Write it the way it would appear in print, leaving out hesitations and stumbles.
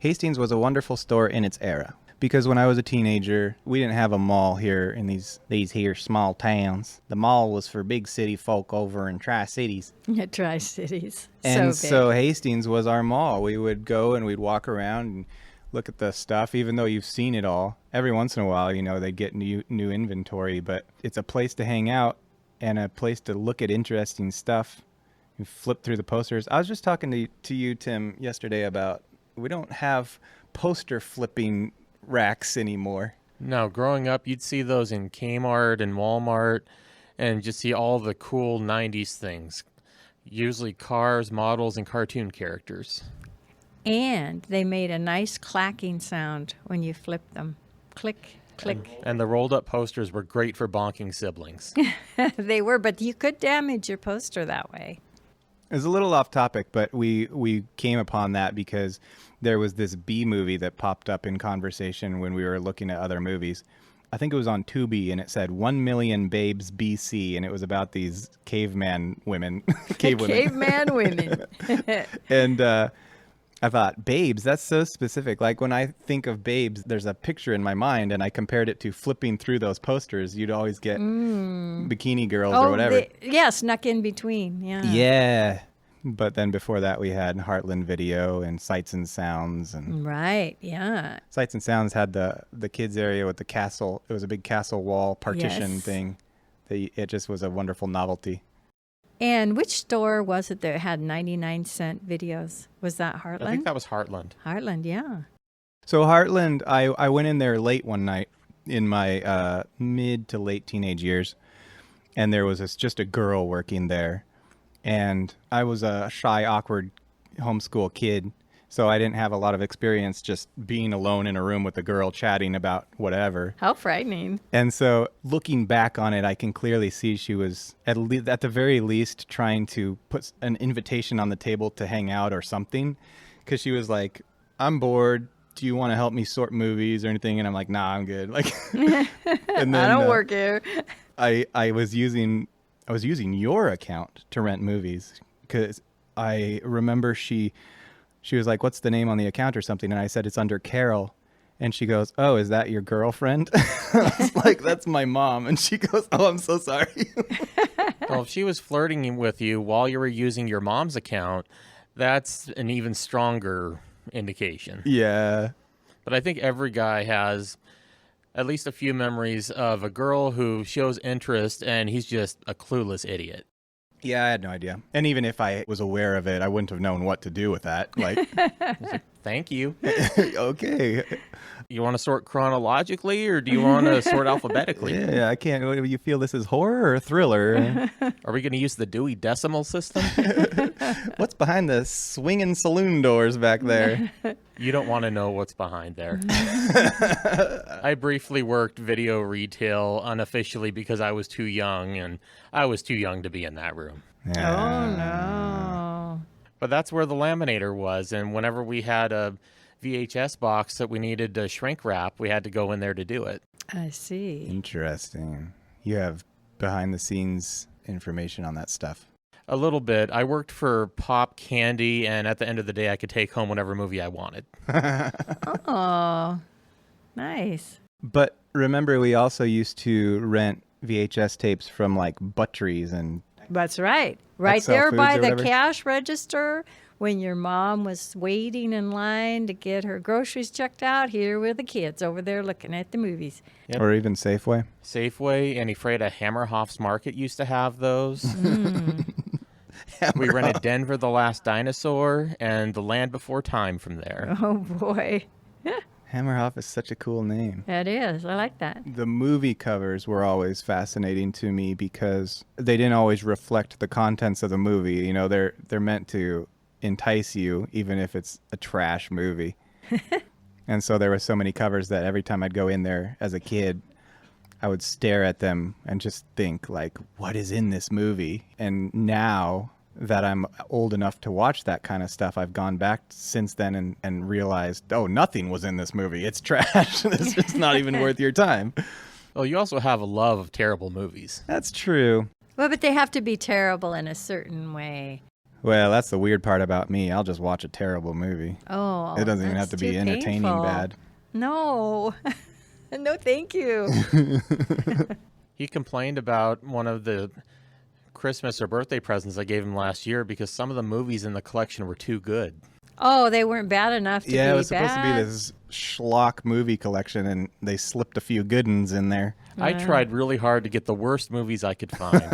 Hastings was a wonderful store in its era. Because when I was a teenager, we didn't have a mall here in these here small towns. The mall was for big city folk over in Tri-Cities. Yeah, Tri-Cities. And so big. Hastings was our mall. We would go and we'd walk around and look at the stuff, even though you've seen it all. Every once in a while, they'd get new inventory, but it's a place to hang out and a place to look at interesting stuff and flip through the posters. I was just talking to you, Tim, yesterday about we don't have poster flipping racks anymore. No, growing up, you'd see those in Kmart and Walmart and just see all the cool 90s things. Usually cars, models, and cartoon characters. And they made a nice clacking sound when you flipped them. Click, click. And the rolled up posters were great for bonking siblings. They were, but you could damage your poster that way. It was a little off topic, but we came upon that because there was this B movie that popped up in conversation when we were looking at other movies. I think it was on Tubi, and it said 1 million babes BC, and it was about these caveman women. Caveman women. And I thought, babes, that's so specific. Like when I think of babes, there's a picture in my mind, and I compared it to flipping through those posters. You'd always get bikini girls or whatever. Snuck in between. Yeah. Yeah. But then before that, we had Heartland Video and Sights and Sounds. And Right, yeah. Sights and Sounds had the kids area with the castle. It was a big castle wall partition thing. It just was a wonderful novelty. And which store was it that had 99-cent videos? Was that Heartland? I think that was Heartland. Heartland, yeah. So Heartland, I went in there late one night in my mid to late teenage years, and there was just a girl working there. And I was a shy, awkward homeschool kid, so I didn't have a lot of experience just being alone in a room with a girl chatting about whatever. How frightening. And so looking back on it, I can clearly see she was at the very least trying to put an invitation on the table to hang out or something, because she was like, I'm bored. Do you want to help me sort movies or anything? And I'm like, nah, I'm good. Like, and then, I don't work here. I was using your account to rent movies because I remember she was like, what's the name on the account or something? And I said, it's under Carol. And she goes, oh, is that your girlfriend? I was like, that's my mom. And she goes, oh, I'm so sorry. Well, if she was flirting with you while you were using your mom's account, that's an even stronger indication. Yeah. But I think every guy has at least a few memories of a girl who shows interest and he's just a clueless idiot. Yeah, I had no idea. And even if I was aware of it, I wouldn't have known what to do with that. Like, thank you. Okay. You want to sort chronologically or do you want to sort alphabetically? Yeah, I can't. Do you feel this is horror or thriller? Are we going to use the Dewey Decimal System? What's behind the swinging saloon doors back there? You don't want to know what's behind there. I briefly worked video retail unofficially because I was too young, and I was too young to be in that room. Yeah. Oh, no. But that's where the laminator was, and whenever we had a VHS box that we needed to shrink wrap, we had to go in there to do it. I see. Interesting. You have behind-the-scenes information on that stuff. A little bit. I worked for Pop Candy, and at the end of the day, I could take home whatever movie I wanted. Oh, nice. But remember, we also used to rent VHS tapes from like Butteries and... That's right. Right XL there Foods by or the whatever. cash register when your mom was waiting in line to get her groceries checked out. Here were the kids over there looking at the movies. Yep. Or even Safeway. Safeway and Ephrata Hammerhoff's Market used to have those. We rented Denver the Last Dinosaur and The Land Before Time from there. Oh, boy. Hammerhoff is such a cool name. That is. I like that. The movie covers were always fascinating to me because they didn't always reflect the contents of the movie. You know, they're meant to entice you, even if it's a trash movie. And so there were so many covers that every time I'd go in there as a kid, I would stare at them and just think, like, what is in this movie? And now that I'm old enough to watch that kind of stuff, I've gone back since then and realized, oh, nothing was in this movie. It's trash. It's just not even worth your time. Well, you also have a love of terrible movies. That's true. Well, but they have to be terrible in a certain way. Well, that's the weird part about me. I'll just watch a terrible movie. Oh, It doesn't even have that's to be too entertaining painful. bad. No. No, thank you. He complained about one of the Christmas or birthday presents I gave him last year because some of the movies in the collection were too good. Oh, they weren't bad enough to be Yeah, it was supposed to be bad. this schlock movie collection, and they slipped a few good ones in there. I tried really hard to get the worst movies I could find.